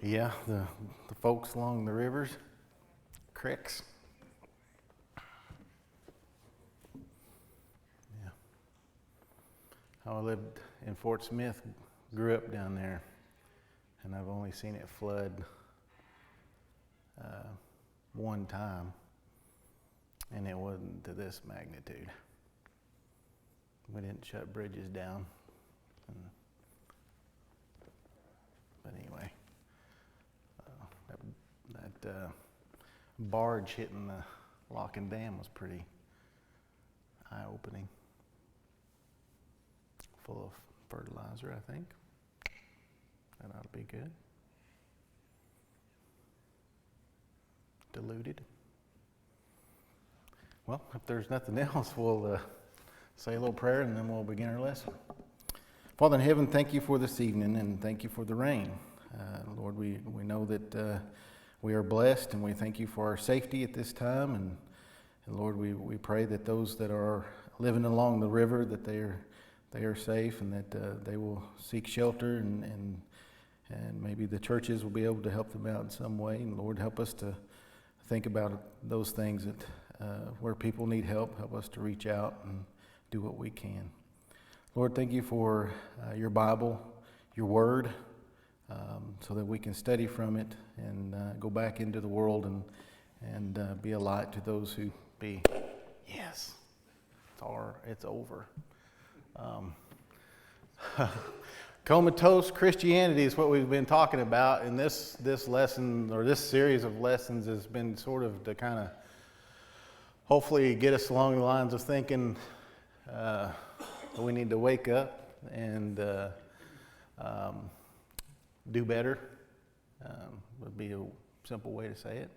Yeah, the folks along the rivers, creeks. Yeah. I lived in Fort Smith, grew up down there, and I've only seen it flood one time, and it wasn't to this magnitude. We didn't shut bridges down. But anyway, that barge hitting the lock and dam was pretty eye-opening. Full of fertilizer, I think. That ought to be good. Diluted. Well, if there's nothing else, we'll say a little prayer and then we'll begin our lesson. Father in heaven, thank you for this evening and thank you for the rain. Lord, we know that we are blessed and we thank you for our safety at this time. And Lord, we pray that those that are living along the river, that they are safe and that they will seek shelter and maybe the churches will be able to help them out in some way. And Lord, help us to think about those things that where people need help. Help us to reach out and do what we can. Lord, thank you for your Bible, your Word, so that we can study from it and go back into the world and be a light to those who be. Yes, it's over. Comatose Christianity is what we've been talking about, and this lesson or this series of lessons has been sort of to kind of hopefully get us along the lines of thinking we need to wake up and do better. Would be a simple way to say it.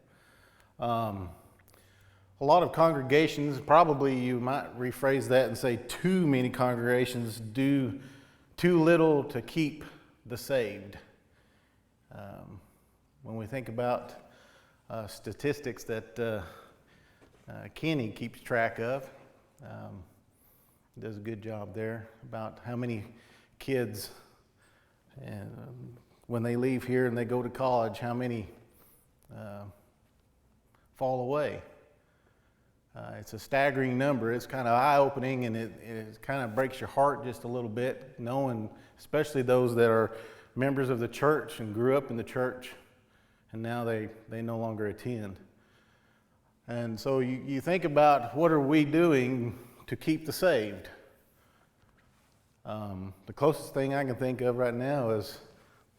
A lot of congregations, probably you might rephrase that and say too many congregations do too little to keep the saved. When we think about statistics that Kenny keeps track of, does a good job there about how many kids, when they leave here and they go to college, how many fall away. It's a staggering number. It's kind of eye-opening, and it kind of breaks your heart just a little bit, knowing, especially those that are members of the church and grew up in the church, and now they no longer attend. And so you think about, what are we doing to keep the saved? The closest thing I can think of right now is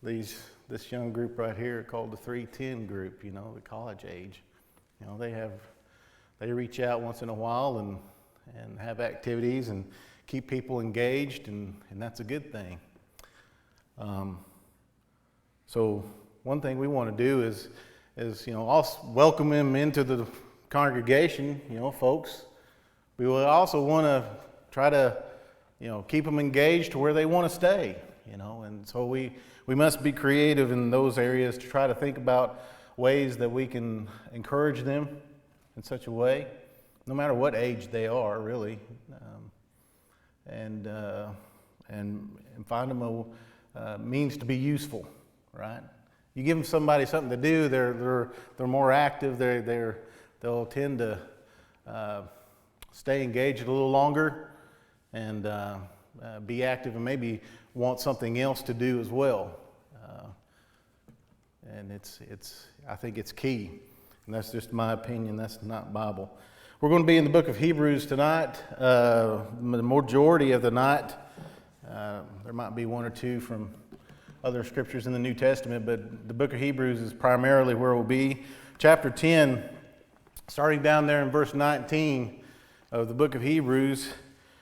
this young group right here called the 310 group, the college age. They reach out once in a while and have activities and keep people engaged, and that's a good thing. So one thing we want to do is also welcome them into the congregation, folks. We will also want to try to, keep them engaged to where they want to stay, and so we must be creative in those areas to try to think about ways that we can encourage them in such a way, no matter what age they are, really, and find them a means to be useful, right? You give them somebody something to do, they're more active, they'll tend to stay engaged a little longer and be active and maybe want something else to do as well. And I think it's key. And that's just my opinion. That's not Bible. We're going to be in the book of Hebrews tonight. The majority of the night, there might be one or two from other scriptures in the New Testament, but the book of Hebrews is primarily where we'll be. Chapter 10, starting down there in verse 19 of the book of Hebrews,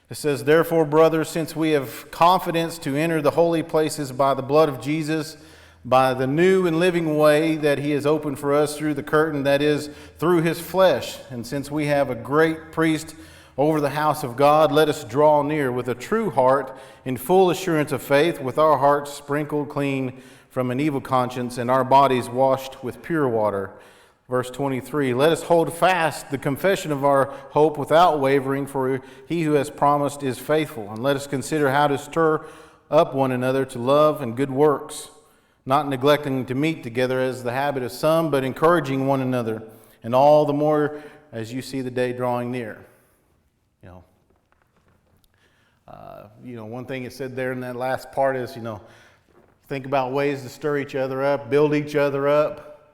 it says, "Therefore, brothers, since we have confidence to enter the holy places by the blood of Jesus, by the new and living way that he has opened for us through the curtain, that is, through his flesh. And since we have a great priest over the house of God, let us draw near with a true heart in full assurance of faith, with our hearts sprinkled clean from an evil conscience and our bodies washed with pure water." Verse 23, "Let us hold fast the confession of our hope without wavering, for he who has promised is faithful. And let us consider how to stir up one another to love and good works, not neglecting to meet together as the habit of some, but encouraging one another, and all the more as you see the day drawing near. One thing it said there in that last part is, think about ways to stir each other up, build each other up.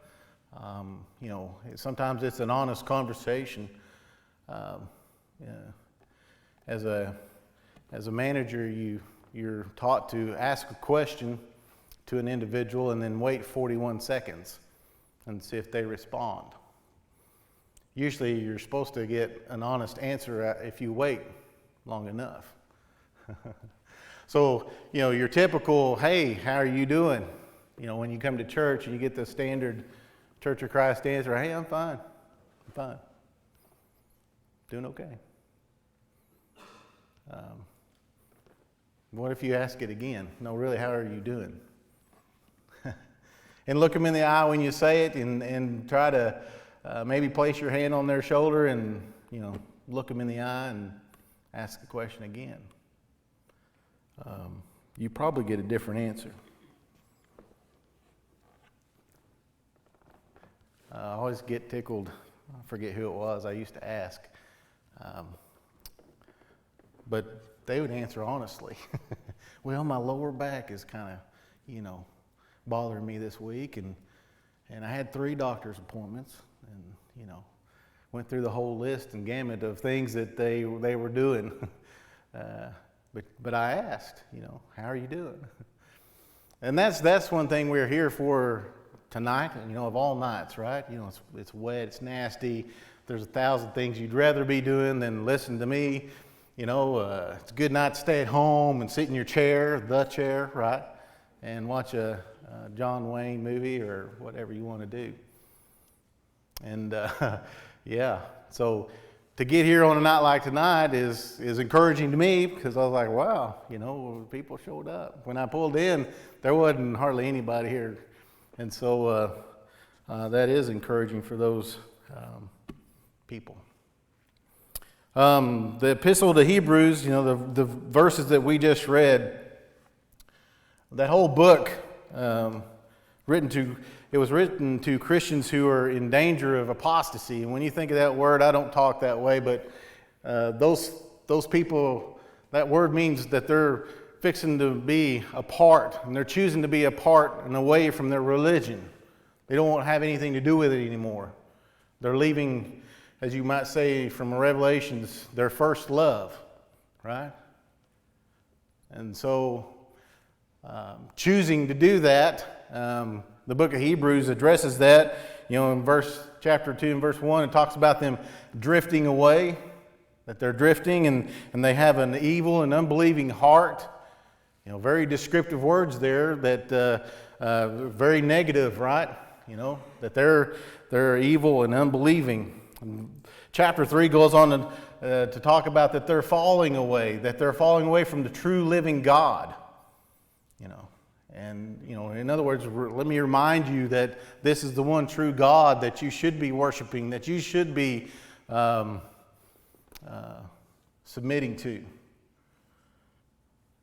Sometimes it's an honest conversation. As a manager, you're taught to ask a question to an individual and then wait 41 seconds and see if they respond. Usually you're supposed to get an honest answer if you wait long enough. So, your typical, hey, how are you doing? When you come to church and you get the standard Church of Christ answer, hey, I'm fine. Doing okay. What if you ask it again? No, really, how are you doing? And look them in the eye when you say it, and try to maybe place your hand on their shoulder and, look them in the eye and ask the question again. You probably get a different answer. I always get tickled. I forget who it was I used to ask. But they would answer honestly. Well, my lower back is kind of, bothering me this week. And I had 3 doctor's appointments. And, went through the whole list and gamut of things that they were doing. But I asked, how are you doing? And that's one thing we're here for tonight, of all nights, right? It's wet, it's nasty. There's 1,000 things you'd rather be doing than listen to me. It's a good night to stay at home and sit in your chair, the chair, right? And watch a John Wayne movie or whatever you want to do. And so to get here on a night like tonight is encouraging to me, because I was like, wow, people showed up. When I pulled in, there wasn't hardly anybody here. And so that is encouraging for those people. The epistle to Hebrews, the verses that we just read, that whole book it was written to Christians who are in danger of apostasy. And when you think of that word, I don't talk that way, but those people, that word means that they're fixing to be apart, and they're choosing to be apart and away from their religion. They don't want to have anything to do with it anymore. They're leaving, as you might say from Revelations, their first love, right? And so choosing to do that, the book of Hebrews addresses that. In chapter 2 and verse 1, it talks about them drifting away, that they're drifting and they have an evil and unbelieving heart. Very descriptive words there, that very negative, right? That they're evil and unbelieving. And chapter 3 goes on to talk about that they're falling away from the true living God. And, in other words, let me remind you that this is the one true God that you should be worshiping, that you should be submitting to.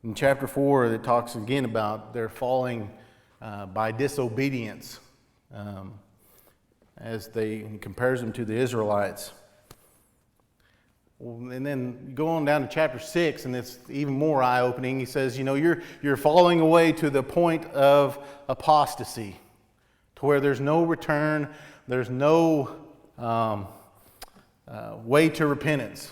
In chapter 4, it talks again about their falling by disobedience, as he compares them to the Israelites. And then go on down to chapter 6, and it's even more eye-opening. He says, you're falling away to the point of apostasy, to where there's no return, there's no way to repentance.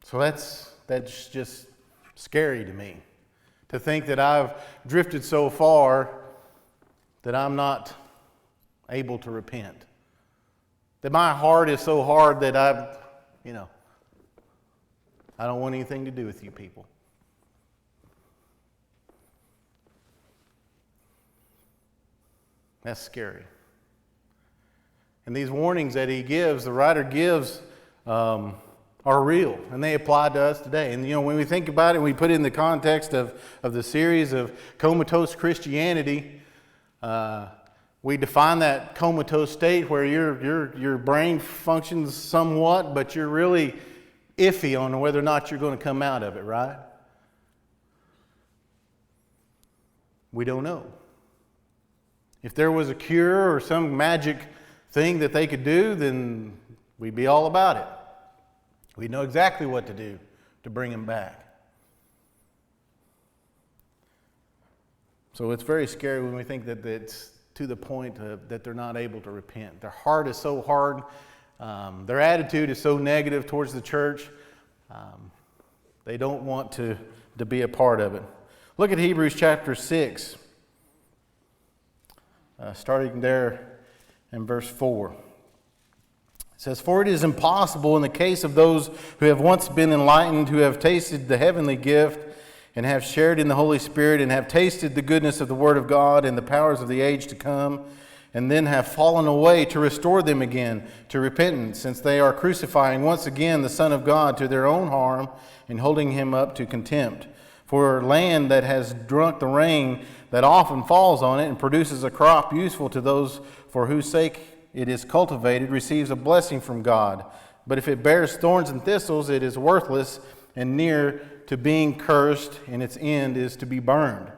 So that's just scary to me, to think that I've drifted so far that I'm not able to repent. That my heart is so hard that I don't want anything to do with you people. That's scary. And these warnings that he gives, the writer gives, are real, and they apply to us today. And when we think about it, we put it in the context of the series of comatose Christianity. We define that comatose state where your brain functions somewhat, but you're really iffy on whether or not you're going to come out of it, right? We don't know. If there was a cure or some magic thing that they could do, then we'd be all about it. We'd know exactly what to do to bring them back. So it's very scary when we think that it's to the point that they're not able to repent. Their heart is so hard. Their attitude is so negative towards the church. They don't want to be a part of it. Look at Hebrews chapter 6, starting there in verse 4. It says, "For it is impossible in the case of those who have once been enlightened, who have tasted the heavenly gift, and have shared in the Holy Spirit, and have tasted the goodness of the Word of God and the powers of the age to come, and then have fallen away, to restore them again to repentance, since they are crucifying once again the Son of God to their own harm, and holding him up to contempt. For land that has drunk the rain that often falls on it, and produces a crop useful to those for whose sake it is cultivated, receives a blessing from God. But if it bears thorns and thistles, it is worthless and near to being cursed, and its end is to be burned."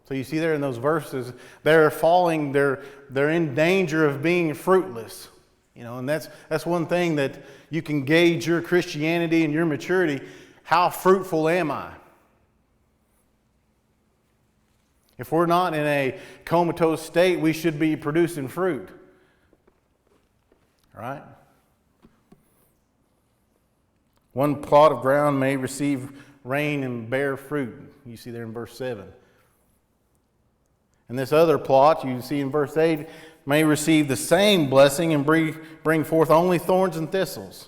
So you see there in those verses, they're falling, they're in danger of being fruitless. And that's one thing that you can gauge your Christianity and your maturity. How fruitful am I? If we're not in a comatose state, we should be producing fruit. Right? One plot of ground may receive rain and bear fruit. You see there in verse 7. And this other plot, you see in verse 8, may receive the same blessing and bring forth only thorns and thistles.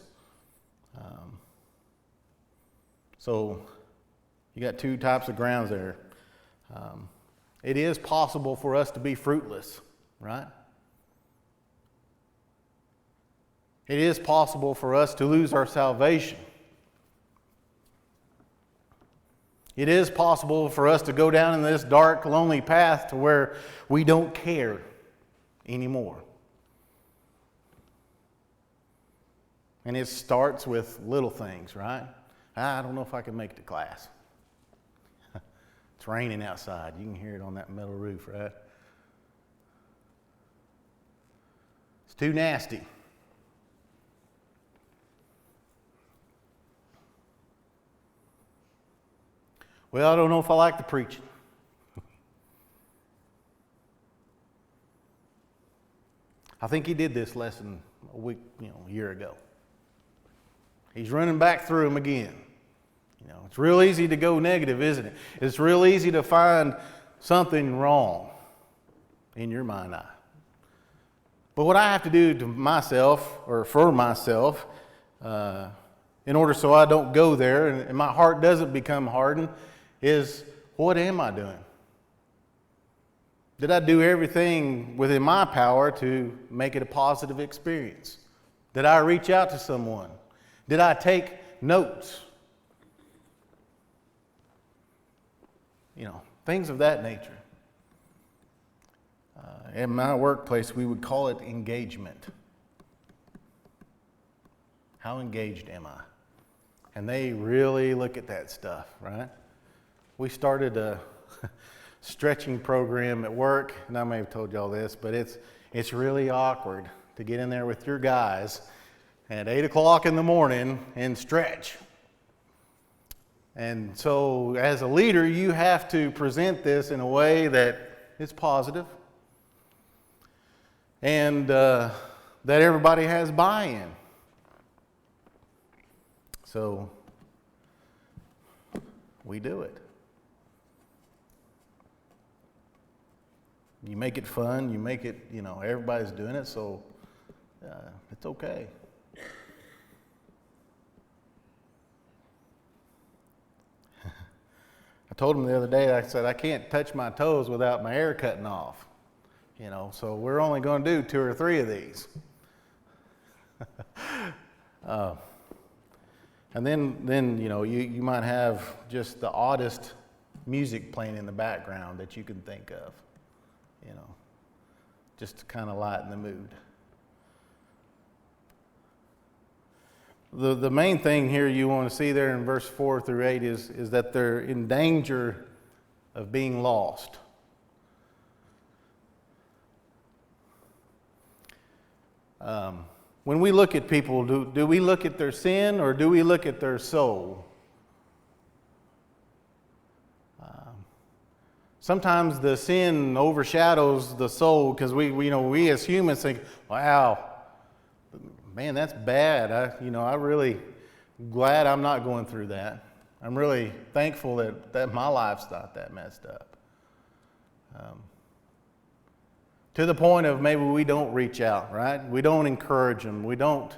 So you got two types of grounds there. It is possible for us to be fruitless, right? It is possible for us to lose our salvation. It is possible for us to go down in this dark, lonely path to where we don't care anymore. And it starts with little things, right? I don't know if I can make it to class. It's raining outside. You can hear it on that metal roof, right? It's too nasty. Well, I don't know if I like the preaching. I think he did this lesson a year ago. He's running back through them again. It's real easy to go negative, isn't it? It's real easy to find something wrong in your mind eye. But what I have to do to myself, or for myself, in order so I don't go there and my heart doesn't become hardened, is what am I doing? Did I do everything within my power to make it a positive experience? Did I reach out to someone? Did I take notes? Things of that nature. In my workplace, we would call it engagement. How engaged am I? And they really look at that stuff, right? We started a stretching program at work, and I may have told y'all this, but it's really awkward to get in there with your guys at 8 o'clock in the morning and stretch. And so as a leader, you have to present this in a way that is positive and that everybody has buy-in. So we do it. You make it fun, you make it, everybody's doing it, so it's okay. I told him the other day, I said, I can't touch my toes without my hair cutting off. So we're only going to do 2 or 3 of these. And then you might have just the oddest music playing in the background that you can think of, just to kind of lighten the mood. The main thing here you want to see there in verse 4 through 8 is that they're in danger of being lost. When we look at people, do we look at their sin or do we look at their soul? Sometimes the sin overshadows the soul because we as humans think, wow, man, that's bad. I really glad I'm not going through that. I'm really thankful that my life's not that messed up. To the point of maybe we don't reach out, right? We don't encourage them. We don't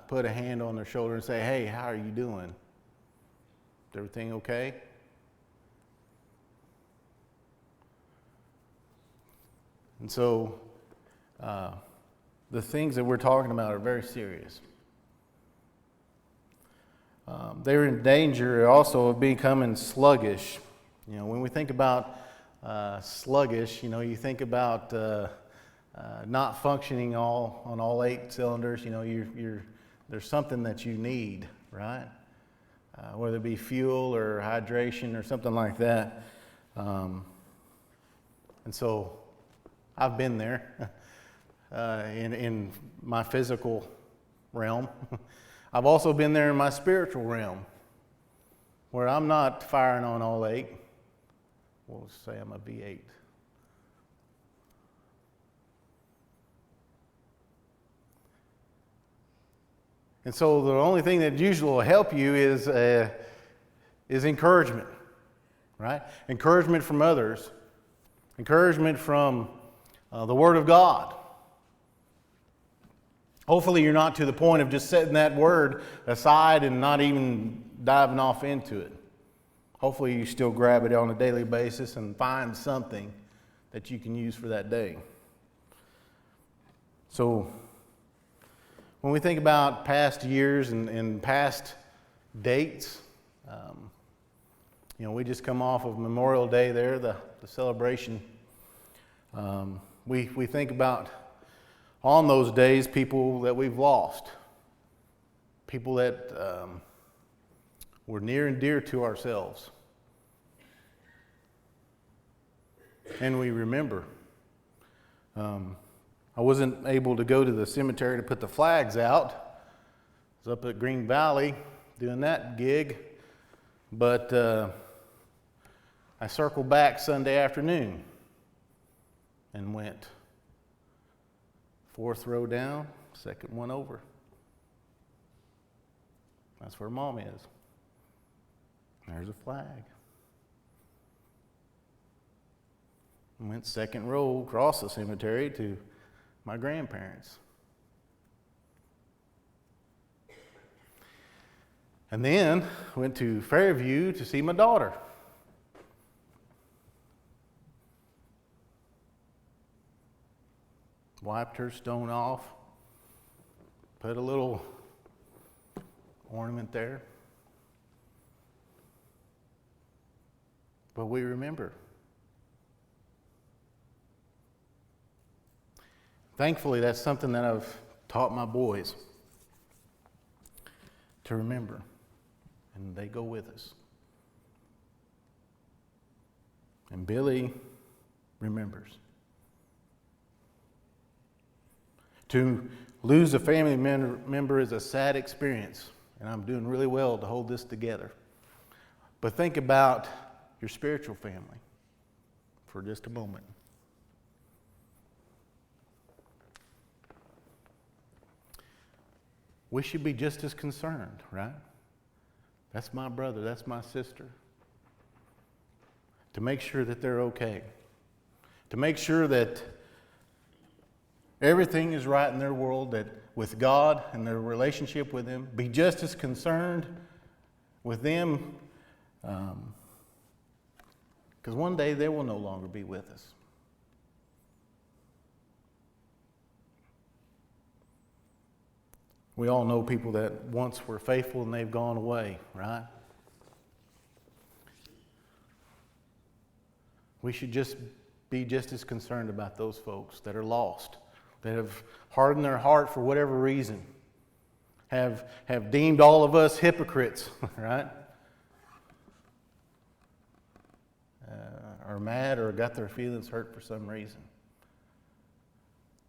put a hand on their shoulder and say, hey, how are you doing? Is everything okay? And so the things that we're talking about are very serious. They're in danger also of becoming sluggish. When we think about sluggish, you think about not functioning on all 8 cylinders. There's something that you need, right? Whether it be fuel or hydration or something like that. And so I've been there in my physical realm. I've also been there in my spiritual realm where I'm not firing on all 8. We'll say I'm a V8. And so the only thing that usually will help you is encouragement, right? Encouragement from others. Encouragement from the Word of God. Hopefully you're not to the point of just setting that Word aside and not even diving off into it. Hopefully you still grab it on a daily basis and find something that you can use for that day. So when we think about past years and past dates, we just come off of Memorial Day there, the celebration. We think about on those days people that we've lost, people that were near and dear to ourselves. And we remember. I wasn't able to go to the cemetery to put the flags out. I was up at Green Valley doing that gig. But I circled back Sunday afternoon and went 4th row down, 2nd one over. That's where Mom is. There's a flag. I went 2nd row across the cemetery to my grandparents. And then went to Fairview to see my daughter. Wiped her stone off, put a little ornament there. But we remember. Thankfully, that's something that I've taught my boys to remember, and they go with us. And Billy remembers. To lose a family member is a sad experience, and I'm doing really well to hold this together. But think about your spiritual family for just a moment. We should be just as concerned, right? That's my brother, that's my sister. To make sure that they're okay. To make sure that everything is right in their world, that with God and their relationship with Him, be just as concerned with them, because one day they will no longer be with us. We all know people that once were faithful and they've gone away, right? We should just be just as concerned about those folks that are lost, that have hardened their heart for whatever reason, have deemed all of us hypocrites, right? Are mad or got their feelings hurt for some reason.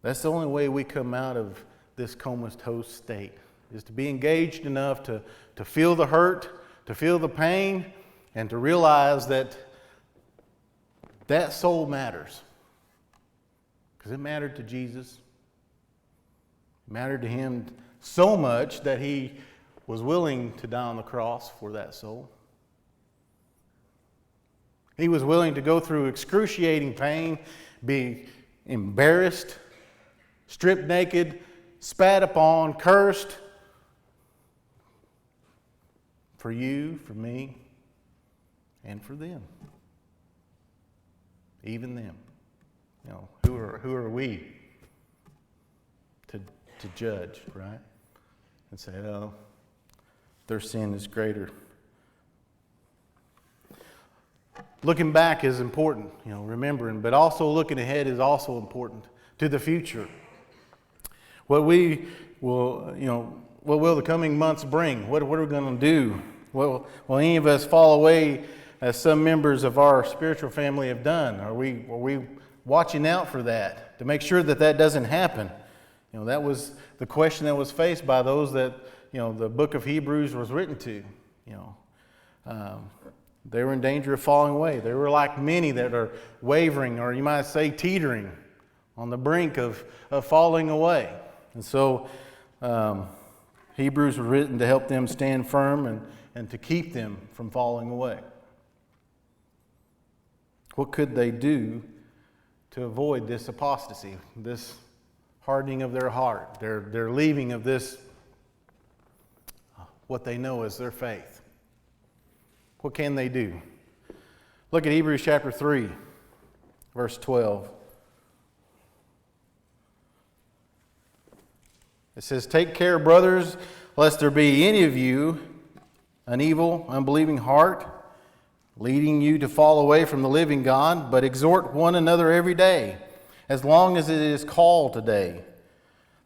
That's the only way we come out of this comatose state, is to be engaged enough to feel the hurt, to feel the pain, and to realize that soul matters. Because it mattered to Jesus. It mattered to him so much that he was willing to die on the cross for that soul. He was willing to go through excruciating pain, be embarrassed, stripped naked, spat upon, cursed, for you, for me, and for them. Even them. You know, who are we to judge, right? And say, oh, their sin is greater. Looking back is important, remembering, but also looking ahead is also important to the future. What we will, what will the coming months bring? What are we going to do? Will any of us fall away as some members of our spiritual family have done? Are we watching out for that to make sure that doesn't happen? That was the question that was faced by those that, the book of Hebrews was written to. They were in danger of falling away. They were like many that are wavering, or you might say teetering, on the brink of falling away. And so Hebrews was written to help them stand firm and to keep them from falling away. What could they do to avoid this apostasy, this hardening of their heart, their leaving of this, what they know as their faith? What can they do? Look at Hebrews chapter 3, verse 12. It says, "Take care, brothers, lest there be any of you an evil, unbelieving heart, leading you to fall away from the living God, but exhort one another every day, as long as it is called today,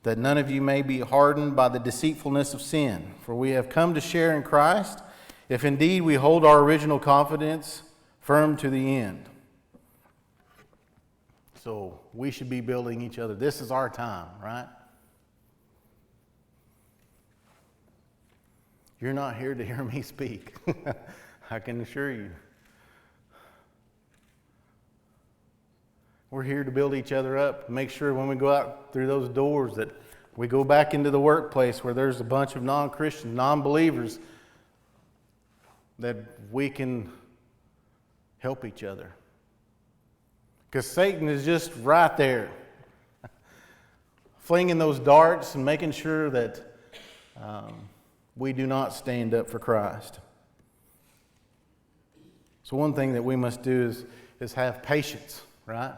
that none of you may be hardened by the deceitfulness of sin. For we have come to share in Christ, if indeed we hold our original confidence firm to the end." So we should be building each other. This is our time, right? You're not here to hear me speak. I can assure you. We're here to build each other up, make sure when we go out through those doors that we go back into the workplace where there's a bunch of non-Christians, non-believers, that we can help each other. Because Satan is just right there, flinging those darts and making sure that we do not stand up for Christ. So one thing that we must do is have patience, right?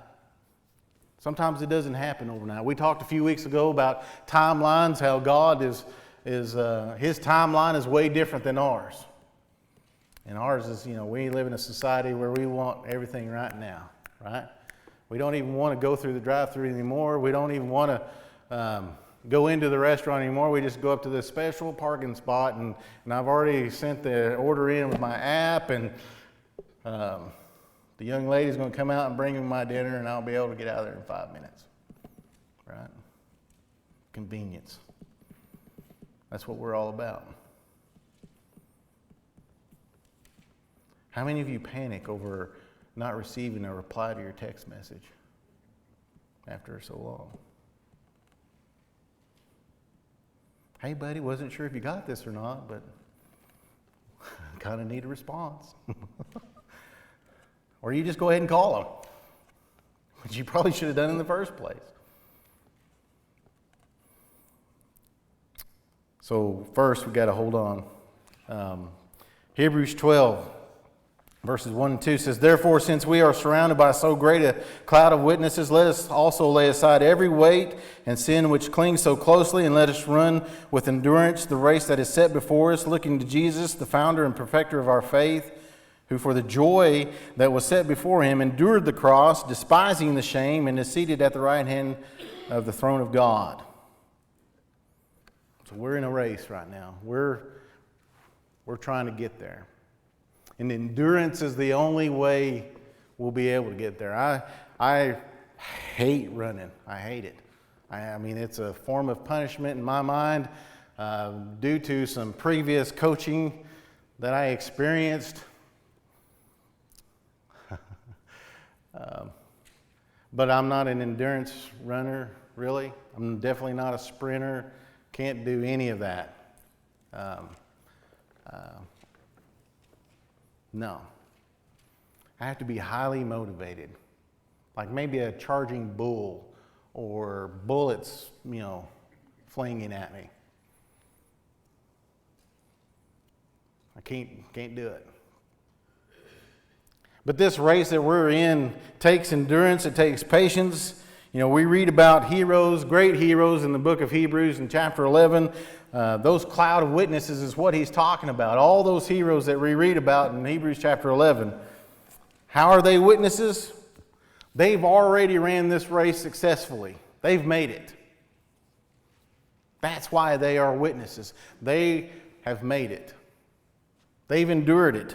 Sometimes it doesn't happen overnight. We talked a few weeks ago about timelines, how God is His timeline is way different than ours. And ours is, we live in a society where we want everything right now, right? We don't even want to go through the drive-thru anymore. We don't even want to go into the restaurant anymore. We just go up to the special parking spot, and I've already sent the order in with my app, and the young lady's going to come out and bring me my dinner, and I'll be able to get out of there in 5 minutes, right? Convenience. That's what we're all about. How many of you panic over not receiving a reply to your text message after so long? Hey, buddy, wasn't sure if you got this or not, but kind of need a response. Or you just go ahead and call them, which you probably should have done in the first place. So first, we've got to hold on. Hebrews 12, verses 1 and 2 says, "Therefore, since we are surrounded by so great a cloud of witnesses, let us also lay aside every weight and sin which clings so closely, and let us run with endurance the race that is set before us, looking to Jesus, the founder and perfecter of our faith, who for the joy that was set before him endured the cross, despising the shame, and is seated at the right hand of the throne of God." So we're in a race right now. We're trying to get there. And endurance is the only way we'll be able to get there. I hate running. I hate it. I mean, it's a form of punishment in my mind due to some previous coaching that I experienced. But I'm not an endurance runner, really. I'm definitely not a sprinter. Can't do any of that. No. I have to be highly motivated. Like maybe a charging bull or bullets, flinging at me. I can't do it. But this race that we're in takes endurance, it takes patience. We read about heroes, great heroes in the book of Hebrews in chapter 11. Those cloud of witnesses is what he's talking about. All those heroes that we read about in Hebrews chapter 11. How are they witnesses? They've already ran this race successfully. They've made it. That's why they are witnesses. They have made it. They've endured it.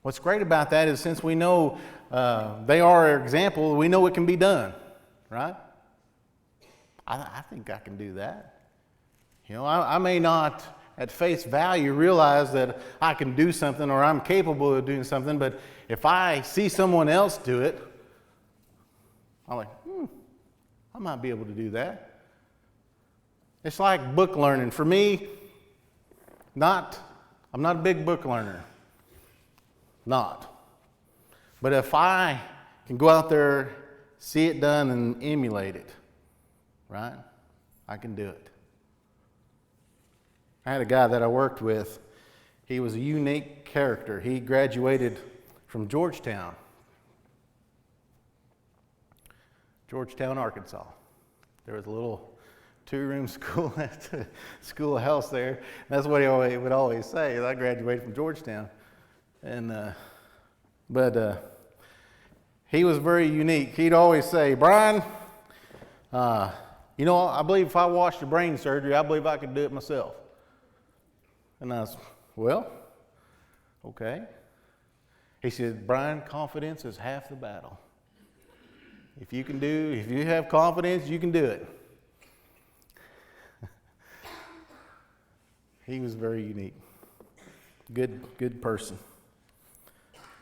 What's great about that is since we know they are our example, we know it can be done, right? I think I can do that. I may not at face value realize that I can do something or I'm capable of doing something, but if I see someone else do it, I'm like, I might be able to do that. It's like book learning. For me, I'm not a big book learner. Not. But if I can go out there, see it done, and emulate it, right? I can do it. I had a guy that I worked with. He was a unique character. He graduated from Georgetown, Arkansas. There was a little two-room schoolhouse there. That's what he would always say. I graduated from Georgetown. But he was very unique. He'd always say, Brian, I believe if I watched a brain surgery, I believe I could do it myself. And I was, well, okay. He said, Brian, confidence is half the battle. If you have confidence, you can do it. He was very unique. Good person.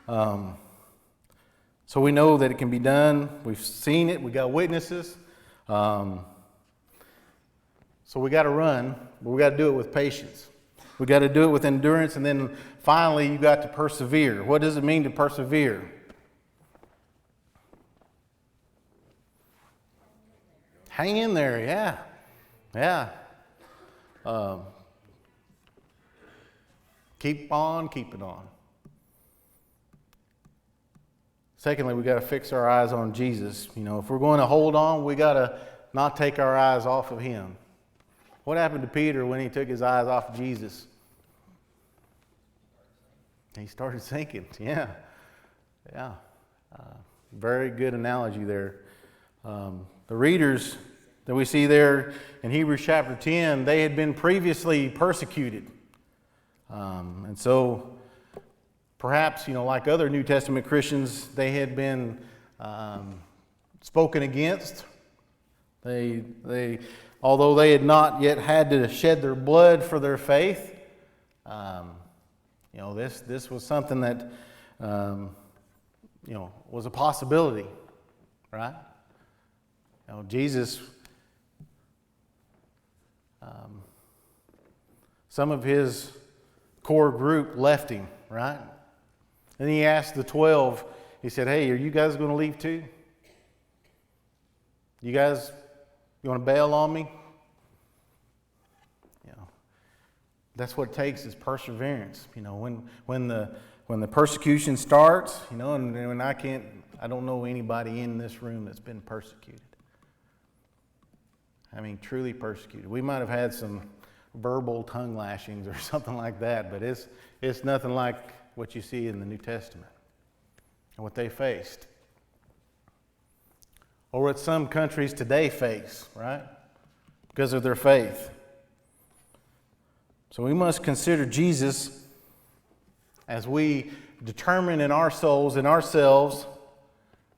So we know that it can be done. We've seen it. We got witnesses. So we got to run, but we got to do it with patience. We got to do it with endurance, and then finally you got to persevere. What does it mean to persevere? Hang in there, yeah. Keep on keeping on. Secondly, we got to fix our eyes on Jesus. If we're going to hold on, we got to not take our eyes off of Him. What happened to Peter when he took his eyes off of Jesus? He started sinking. Yeah. Very good analogy there. The readers that we see there in Hebrews chapter 10, they had been previously persecuted. And so perhaps, like other New Testament Christians, they had been spoken against. Although they had not yet had to shed their blood for their faith, this was something that was a possibility, right? Jesus, some of his core group left him, right? And he asked the 12, he said, hey, are you guys going to leave too? You want to bail on me? That's what it takes is perseverance. When the persecution starts, and when I don't know anybody in this room that's been persecuted. I mean, truly persecuted. We might have had some verbal tongue lashings or something like that, but it's nothing like what you see in the New Testament and what they faced. Or what some countries today face, right? Because of their faith. So we must consider Jesus as we determine in our souls, in ourselves,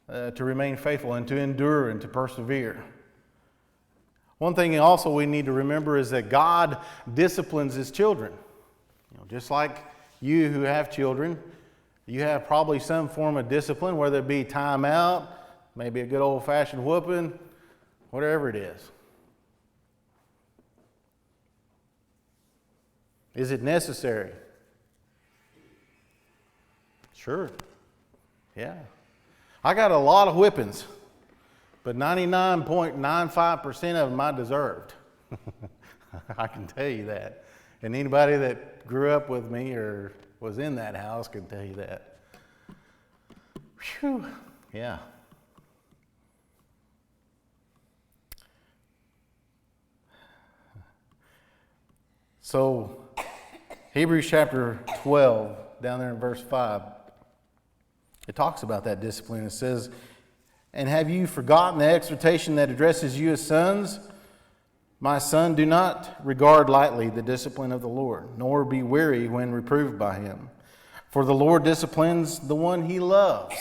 to remain faithful and to endure and to persevere. One thing also we need to remember is that God disciplines His children. Just like you who have children, you have probably some form of discipline, whether it be time out, maybe a good old-fashioned whooping, whatever it is. Is it necessary? Sure. Yeah. I got a lot of whippings, but 99.95% of them I deserved. I can tell you that. And anybody that grew up with me or was in that house can tell you that. Whew. Yeah. So, Hebrews chapter 12, down there in verse 5, it talks about that discipline. It says, "And have you forgotten the exhortation that addresses you as sons? My son, do not regard lightly the discipline of the Lord, nor be weary when reproved by Him. For the Lord disciplines the one He loves,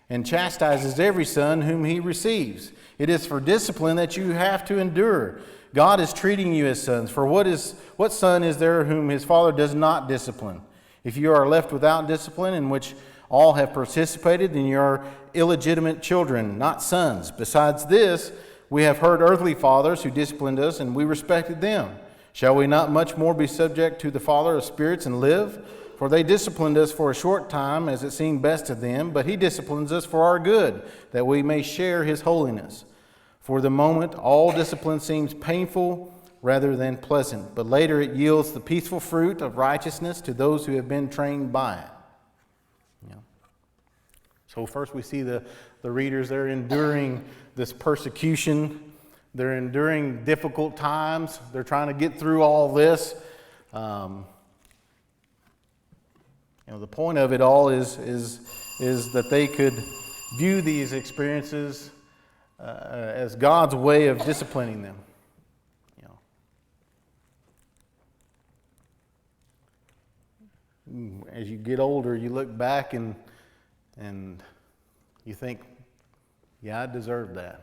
and chastises every son whom He receives. It is for discipline that you have to endure. God is treating you as sons. For what son is there whom his father does not discipline? If you are left without discipline, in which all have participated, then you are illegitimate children, not sons. Besides this, we have heard earthly fathers who disciplined us, and we respected them. Shall we not much more be subject to the Father of spirits and live? For they disciplined us for a short time, as it seemed best to them, but He disciplines us for our good, that we may share His holiness. For the moment, all discipline seems painful rather than pleasant, but later it yields the peaceful fruit of righteousness to those who have been trained by it." So first we see the readers, they're enduring this persecution. They're enduring difficult times. They're trying to get through all this. The point of it all is that they could view these experiences as God's way of disciplining them. As you get older, you look back and you think, yeah, I deserved that.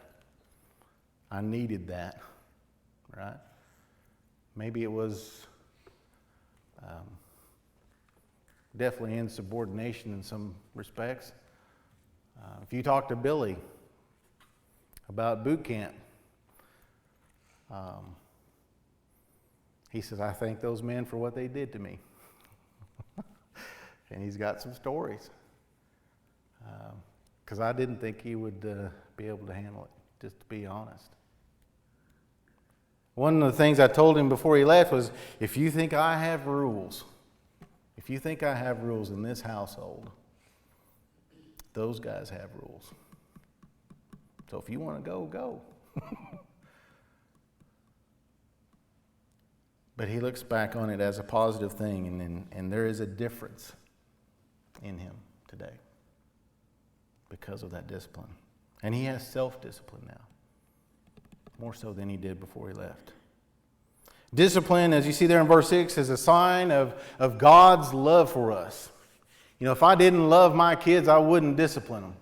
I needed that, right? Maybe it was definitely insubordination in some respects. If you talk to Billy about boot camp, he says, "I thank those men for what they did to me." And he's got some stories. Because I didn't think he would be able to handle it, just to be honest. One of the things I told him before he left was, if you think I have rules in this household, those guys have rules. So if you want to go, go. But he looks back on it as a positive thing, and there is a difference in him today because of that discipline. And he has self-discipline now, more so than he did before he left. Discipline, as you see there in verse 6, is a sign of God's love for us. If I didn't love my kids, I wouldn't discipline them.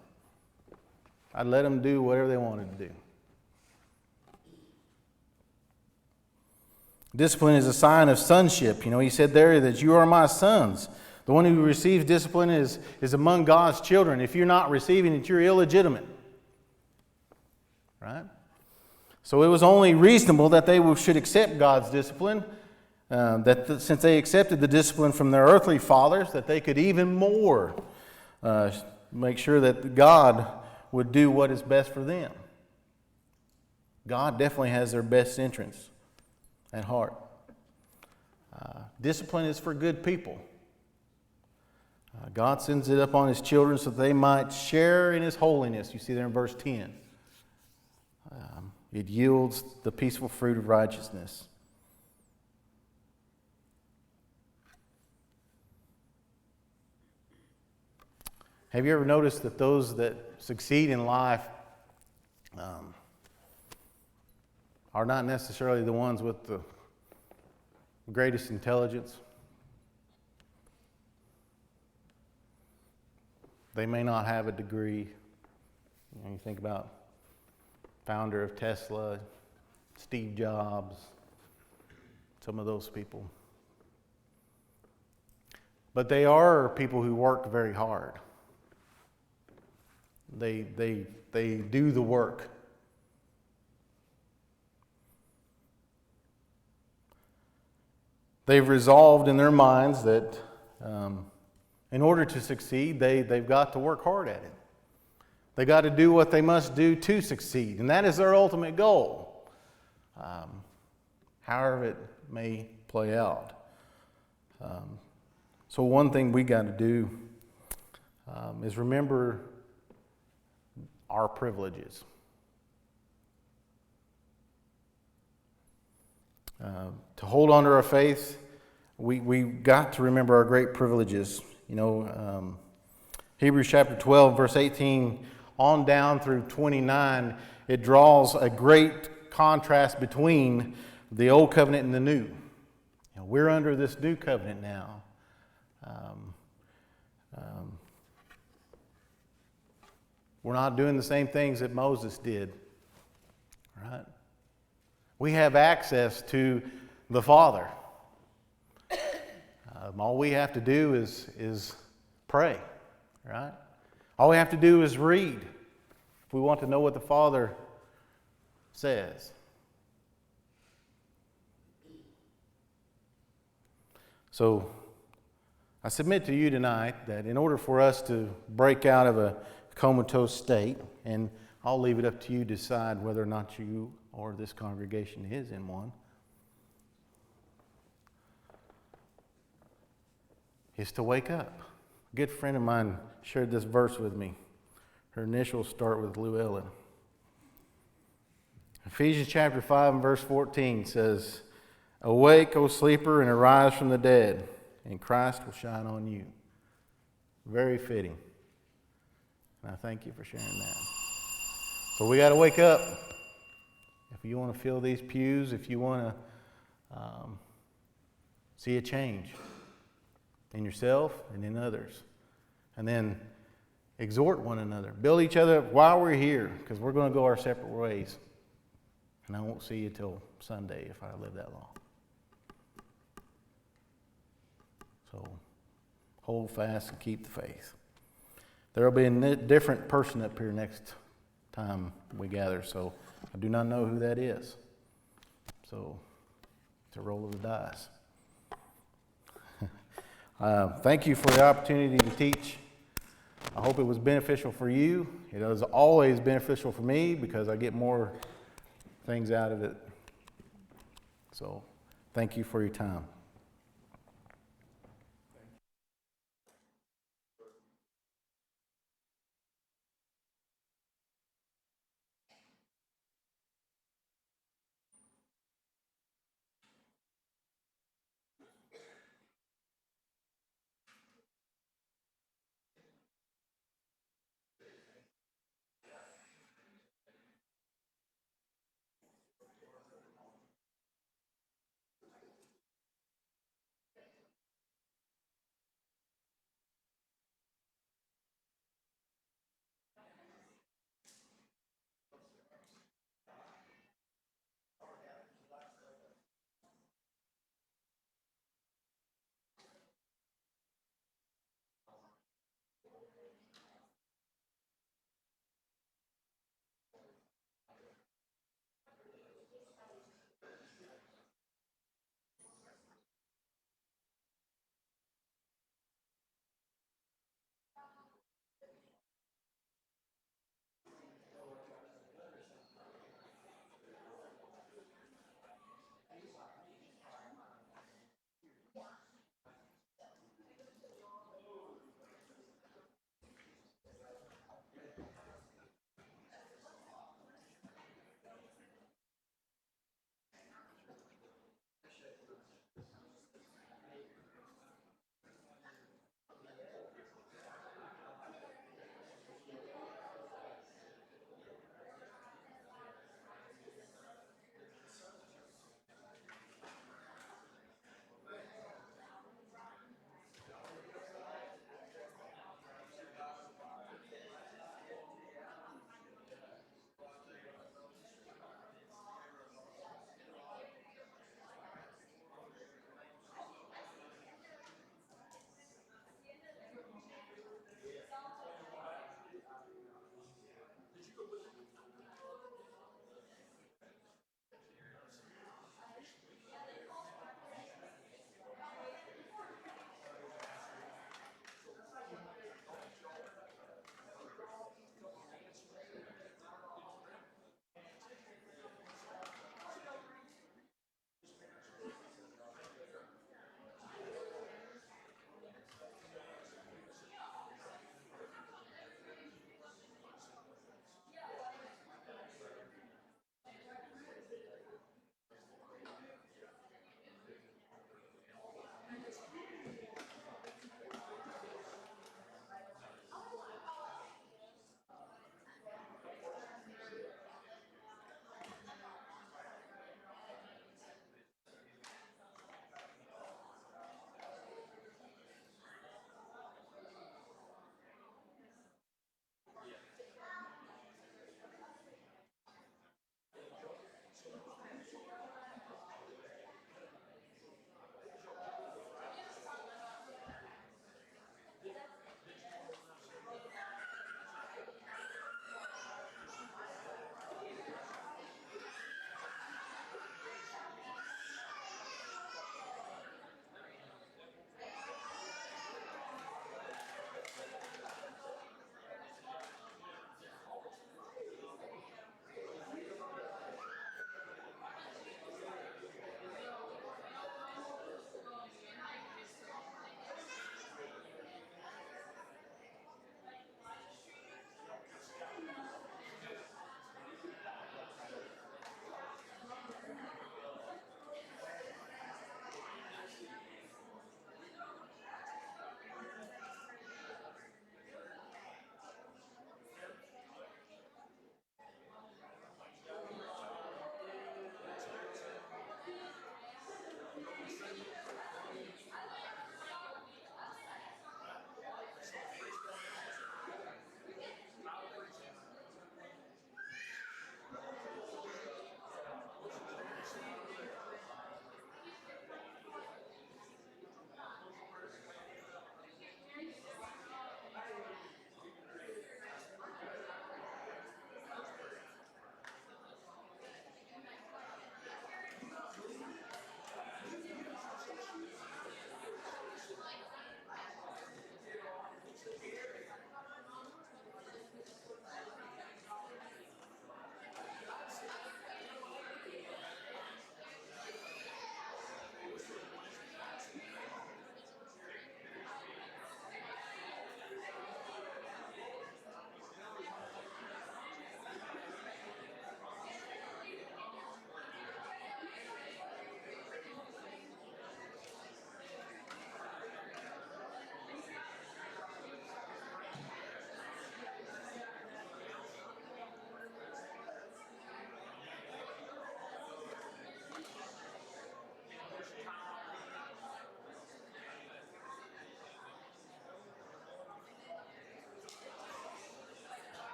I'd let them do whatever they wanted to do. Discipline is a sign of sonship. He said there that you are my sons. The one who receives discipline is among God's children. If you're not receiving it, you're illegitimate. Right? So it was only reasonable that they should accept God's discipline, since they accepted the discipline from their earthly fathers, that they could even more make sure that God would do what is best for them. God definitely has their best interests at heart. Discipline is for good people. God sends it upon His children so that they might share in His holiness. You see there in verse 10. It yields the peaceful fruit of righteousness. Have you ever noticed that those that succeed in life are not necessarily the ones with the greatest intelligence? They may not have a degree. You think about founder of Tesla, Steve Jobs, some of those people. But they are people who work very hard. They do the work. They've resolved in their minds that in order to succeed, they've got to work hard at it. They got to do what they must do to succeed, and that is their ultimate goal, however it may play out. So one thing we got to do is remember our privileges. To hold on to our faith, we got to remember our great privileges. You know, Hebrews chapter 12, verse 18 on down through 29, it draws a great contrast between the old covenant and the new. You know, we're under this new covenant now. We're not doing the same things that Moses did, right? We have access to the Father. All we have to do is pray, right? All we have to do is read if we want to know what the Father says. So I submit to you tonight that in order for us to break out of a comatose state, and I'll leave it up to you to decide whether or not you or this congregation is in one, is to wake up. A good friend of mine shared this verse with me. Her initials start with Llewellyn. Ephesians chapter 5 and verse 14 says, "Awake, O sleeper, and arise from the dead, and Christ will shine on you." Very fitting. And I thank you for sharing that. So we got to wake up. If you want to fill these pews, if you want to see a change in yourself and in others, and then exhort one another, build each other up while we're here, because we're going to go our separate ways. And I won't see you till Sunday if I live that long. So hold fast and keep the faith. There will be a different person up here next time we gather, so I do not know who that is. So it's a roll of the dice. Thank you for the opportunity to teach. I hope it was beneficial for you. It is always beneficial for me because I get more things out of it. So thank you for your time.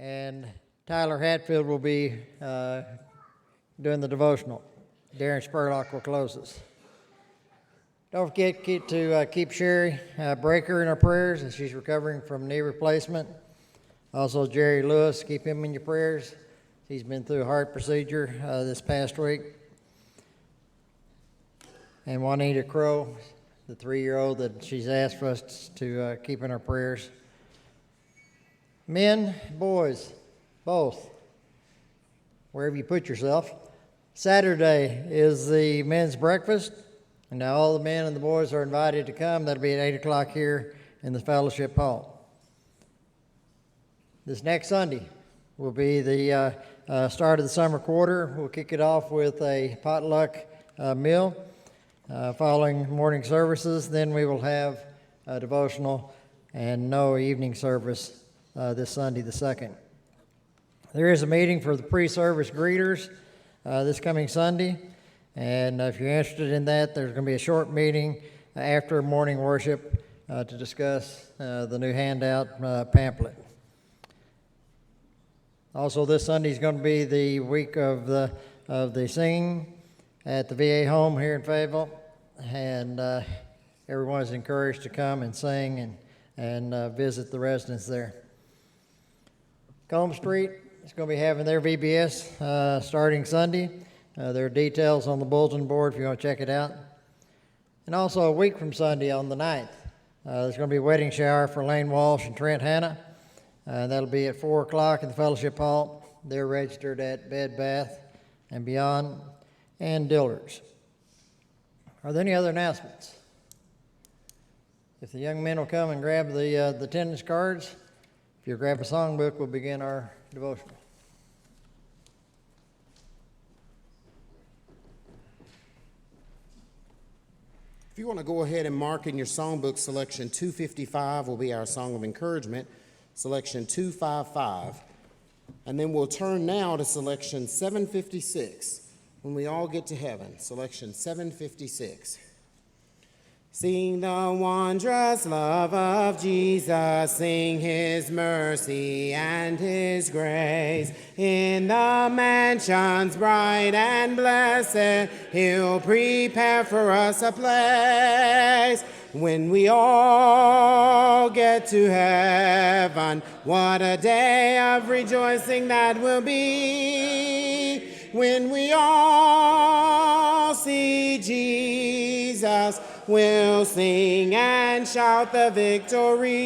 and Tyler Hatfield will be doing the devotional. Darren Spurlock will close us. Don't forget to keep Sherry Breaker in our prayers as she's recovering from knee replacement. Also, Jerry Lewis, keep him in your prayers. He's been through a heart procedure this past week. And Juanita Crow, the 3-year-old that she's asked for us to keep in our prayers. Men, boys, both, wherever you put yourself. Saturday is the men's breakfast, and now all the men and the boys are invited to come. That'll be at 8 o'clock here in the fellowship hall. This next Sunday will be the start of the summer quarter. We'll kick it off with a potluck meal following morning services. Then we will have a devotional and no evening service this Sunday the 2nd. There is a meeting for the pre-service greeters this coming Sunday, and if you're interested in that, there's going to be a short meeting after morning worship to discuss the new handout pamphlet. Also, this Sunday is going to be the week of the singing at the VA home here in Fayetteville, and everyone is encouraged to come and sing and visit the residents there. Combe Street is going to be having their VBS starting Sunday. There are details on the bulletin board if you want to check it out. And also a week from Sunday on the 9th, there's going to be a wedding shower for Lane Walsh and Trent Hanna. That'll be at 4 o'clock in the fellowship hall. They're registered at Bed Bath and Beyond and Dillard's. Are there any other announcements? If the young men will come and grab the attendance cards, if you'll grab a songbook, we'll begin our devotional. If you want to go ahead and mark in your songbook, selection 255 will be our song of encouragement, selection 255. And then we'll turn now to selection 756, when we all get to heaven, selection 756. Sing the wondrous love of Jesus, sing his mercy and his grace. In the mansions bright and blessed, he'll prepare for us a place. When we all get to heaven, what a day of rejoicing that will be. When we all see Jesus, we'll sing and shout the victory.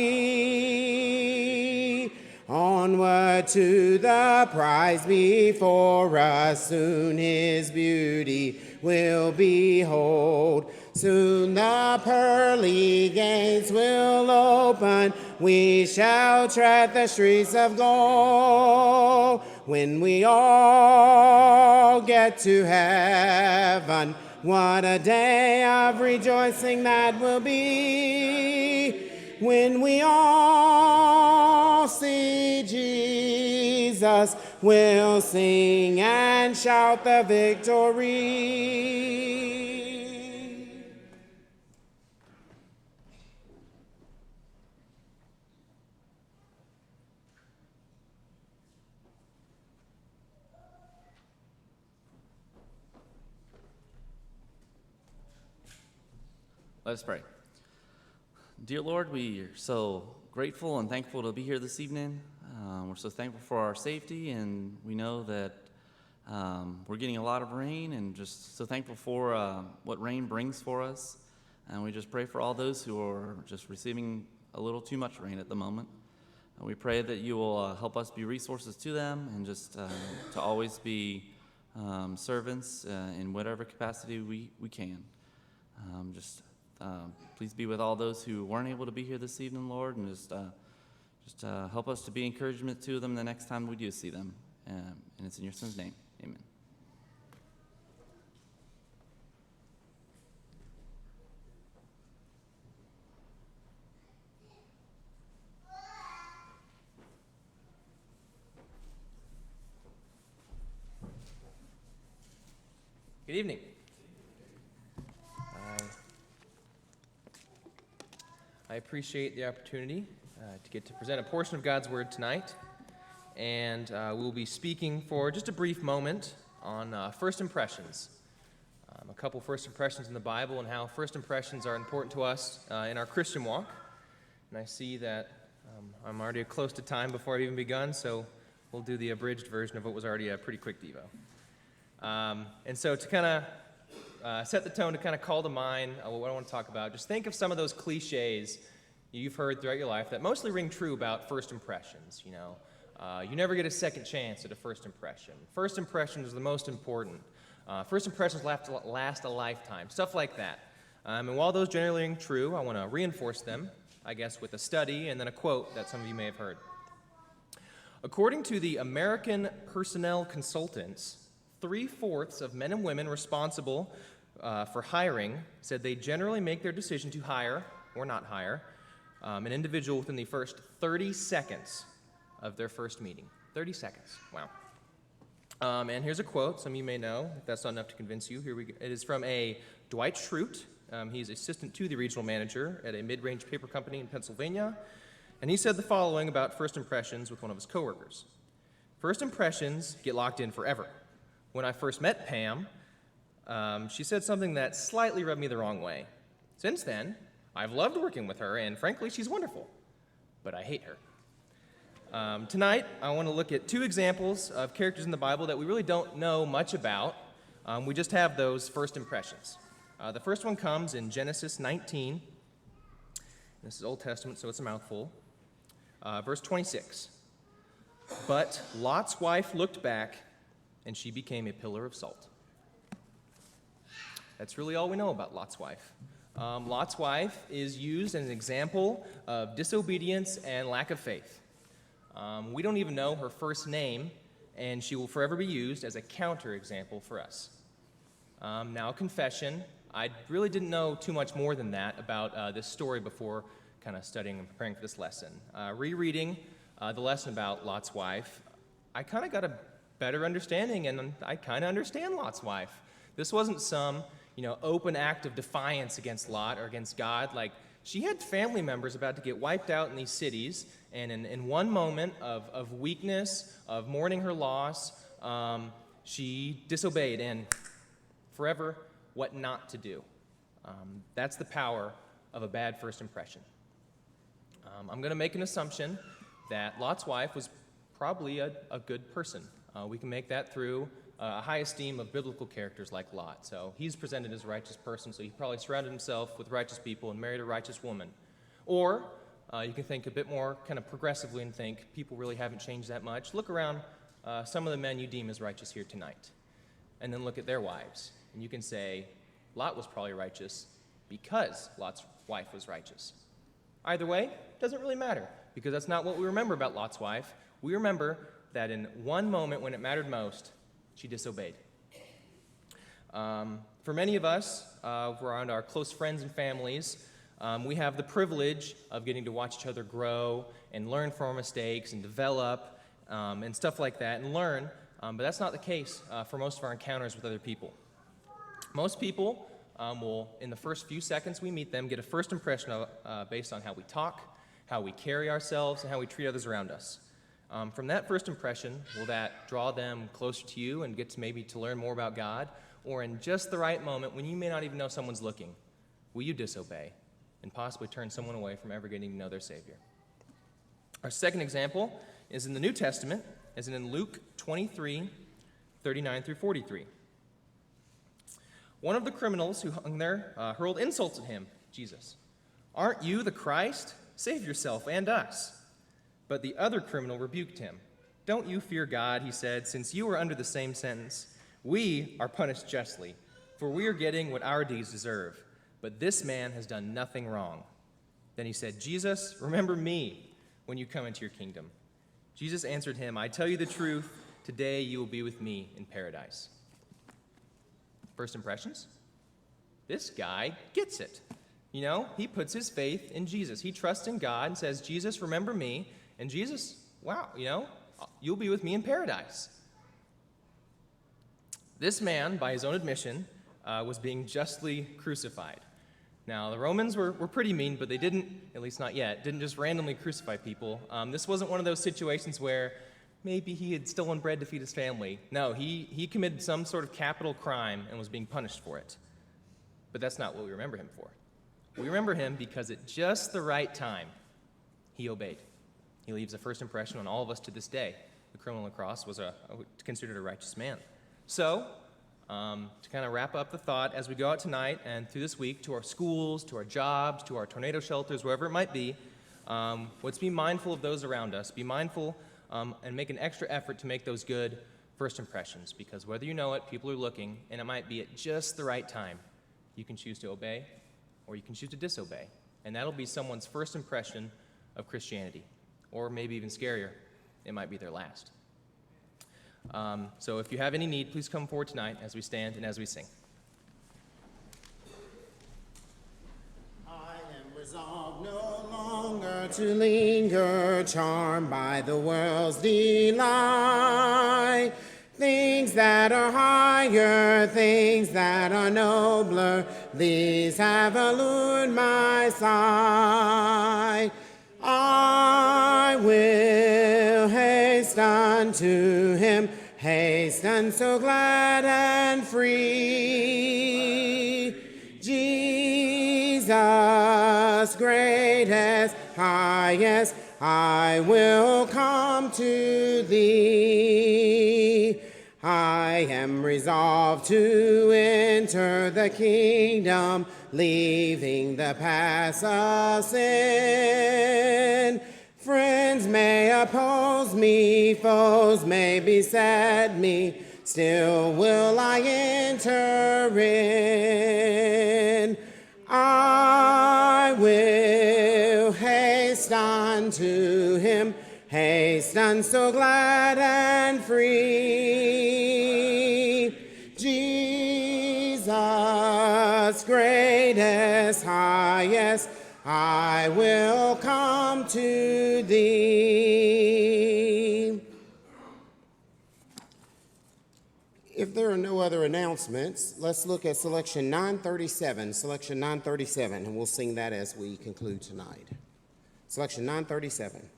Onward to the prize before us, soon his beauty we'll behold. Soon the pearly gates will open, we shall tread the streets of gold. When we all get to heaven, what a day of rejoicing that will be. When we all see Jesus, we'll sing and shout the victory. Let us pray. Dear Lord, we are so grateful and thankful to be here this evening. We're so thankful for our safety, and we know that we're getting a lot of rain, and just so thankful for what rain brings for us. And we just pray for all those who are just receiving a little too much rain at the moment. And we pray that you will help us be resources to them, and just to always be servants in whatever capacity we can. Please be with all those who weren't able to be here this evening, Lord, and just help us to be encouragement to them the next time we do see them. And it's in your Son's name. Amen. Good evening. I appreciate the opportunity to get to present a portion of God's Word tonight. and we'll be speaking for just a brief moment on first impressions. A couple first impressions in the Bible and how first impressions are important to us in our Christian walk. And I see that I'm already close to time before I've even begun, so we'll do the abridged version of what was already a pretty quick Devo. And so to kind of set the tone, to kind of call to mind what I want to talk about, just think of some of those cliches you've heard throughout your life that mostly ring true about first impressions. You never get a second chance at a first impression. First impressions are the most important. First impressions last a lifetime, stuff like that. And while those generally ring true, I want to reinforce them, I guess, with a study and then a quote that some of you may have heard. According to the American Personnel Consultants, 3/4 of men and women responsible for hiring said they generally make their decision to hire or not hire an individual within the first 30 seconds of their first meeting. 30 seconds. Wow. And here's a quote. Some of you may know. If that's not enough to convince you, here we go. It is from a Dwight Schrute. He's assistant to the regional manager at a mid-range paper company in Pennsylvania. And he said the following about first impressions with one of his coworkers. First impressions get locked in forever. When I first met Pam, she said something that slightly rubbed me the wrong way. Since then, I've loved working with her, and frankly, she's wonderful. But I hate her. Tonight, I want to look at two examples of characters in the Bible that we really don't know much about. We just have those first impressions. The first one comes in Genesis 19. This is Old Testament, so it's a mouthful. Verse 26. But Lot's wife looked back, and she became a pillar of salt. That's really all we know about Lot's wife. Lot's wife is used as an example of disobedience and lack of faith. We don't even know her first name, and she will forever be used as a counterexample for us. Now, confession, I really didn't know too much more than that about this story before kind of studying and preparing for this lesson. Rereading the lesson about Lot's wife, I kind of got a better understanding, and I kind of understand Lot's wife. This wasn't some, open act of defiance against Lot or against God. Like, she had family members about to get wiped out in these cities, and in one moment of weakness, of mourning her loss, she disobeyed and forever what not to do. That's the power of a bad first impression. I'm going to make an assumption that Lot's wife was probably a good person. We can make that through a high esteem of biblical characters like Lot. So he's presented as a righteous person, so he probably surrounded himself with righteous people and married a righteous woman. Or you can think a bit more kind of progressively and think people really haven't changed that much. Look around some of the men you deem as righteous here tonight, and then look at their wives. And you can say, Lot was probably righteous because Lot's wife was righteous. Either way, doesn't really matter, because that's not what we remember about Lot's wife. We remember that in one moment when it mattered most, she disobeyed. For many of us, around our close friends and families, we have the privilege of getting to watch each other grow and learn from our mistakes and develop and stuff like that and learn, but that's not the case for most of our encounters with other people. Most people will, in the first few seconds we meet them, get a first impression of, based on how we talk, how we carry ourselves, and how we treat others around us. From that first impression, will that draw them closer to you and get to maybe to learn more about God? Or in just the right moment, when you may not even know someone's looking, will you disobey and possibly turn someone away from ever getting to know their Savior? Our second example is in the New Testament, as in Luke 23, 39 through 43. One of the criminals who hung there hurled insults at him, Jesus. Aren't you the Christ? Save yourself and us. But the other criminal rebuked him. Don't you fear God, he said, since you are under the same sentence. We are punished justly, for we are getting what our deeds deserve. But this man has done nothing wrong. Then he said, Jesus, remember me when you come into your kingdom. Jesus answered him, I tell you the truth, today you will be with me in paradise. First impressions? This guy gets it. He puts his faith in Jesus. He trusts in God and says, Jesus, remember me. And Jesus, wow, you'll be with me in paradise. This man, by his own admission, was being justly crucified. Now, the Romans were pretty mean, but they didn't, at least not yet, didn't just randomly crucify people. This wasn't one of those situations where maybe he had stolen bread to feed his family. No, he committed some sort of capital crime and was being punished for it. But that's not what we remember him for. We remember him because at just the right time, he obeyed. He leaves a first impression on all of us to this day. The criminal on the cross was considered a righteous man. So, to kind of wrap up the thought, as we go out tonight and through this week to our schools, to our jobs, to our tornado shelters, wherever it might be, let's be mindful of those around us. Be mindful and make an extra effort to make those good first impressions, because whether you know it, people are looking, and it might be at just the right time. You can choose to obey, or you can choose to disobey, and that'll be someone's first impression of Christianity, or maybe even scarier, it might be their last. So if you have any need, please come forward tonight as we stand and as we sing. I am resolved no longer to linger, charmed by the world's delight. Things that are higher, things that are nobler, these have allured my sight. I will hasten to him, hasten so glad and free. Jesus, greatest, highest, I will come to thee. I am resolved to enter the kingdom, leaving the past of sin. Friends may oppose me, foes may beset me, still will I enter in. I will hasten to him, hasten so glad and free. Jesus, greatest, highest, I will come to thee. If there are no other announcements, let's look at selection 937, selection 937, and we'll sing that as we conclude tonight. Selection 937.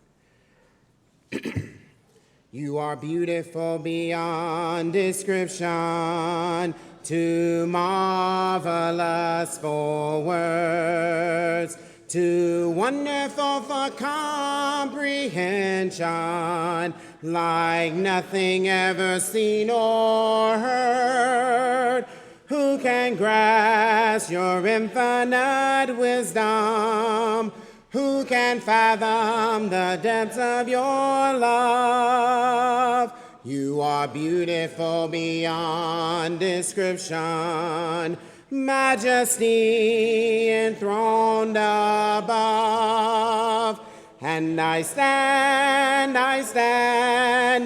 You are beautiful beyond description, too marvelous for words, too wonderful for comprehension, like nothing ever seen or heard. Who can grasp your infinite wisdom? Who can fathom the depths of your love? You are beautiful beyond description, majesty enthroned above. And I stand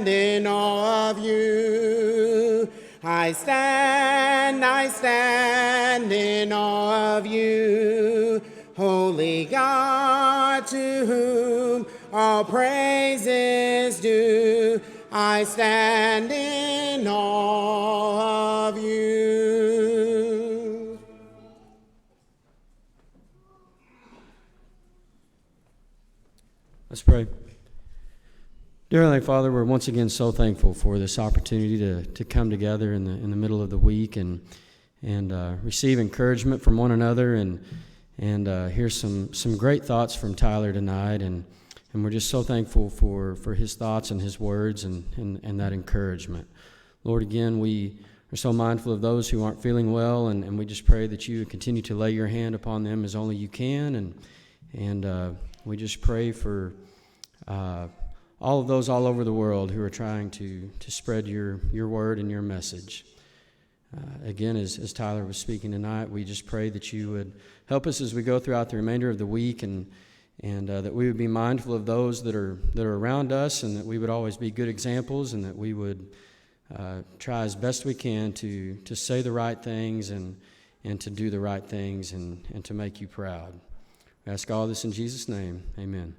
in awe of you. I stand in awe of you. Holy God, to whom all praise is due, I stand in awe of you. Let's pray. Dear Heavenly Father, we're once again so thankful for this opportunity to come together in the middle of the week and receive encouragement from one another and hear some great thoughts from Tyler tonight, and we're just so thankful for his thoughts and his words and that encouragement. Lord, again, we are so mindful of those who aren't feeling well, and we just pray that you would continue to lay your hand upon them as only you can, and we just pray for all of those all over the world who are trying to spread your word and your message. Again, as Tyler was speaking tonight, we just pray that you would help us as we go throughout the remainder of the week, and that we would be mindful of those that are around us, and that we would always be good examples, and that we would try as best we can to say the right things and to do the right things and to make you proud. We ask all this in Jesus' name. Amen.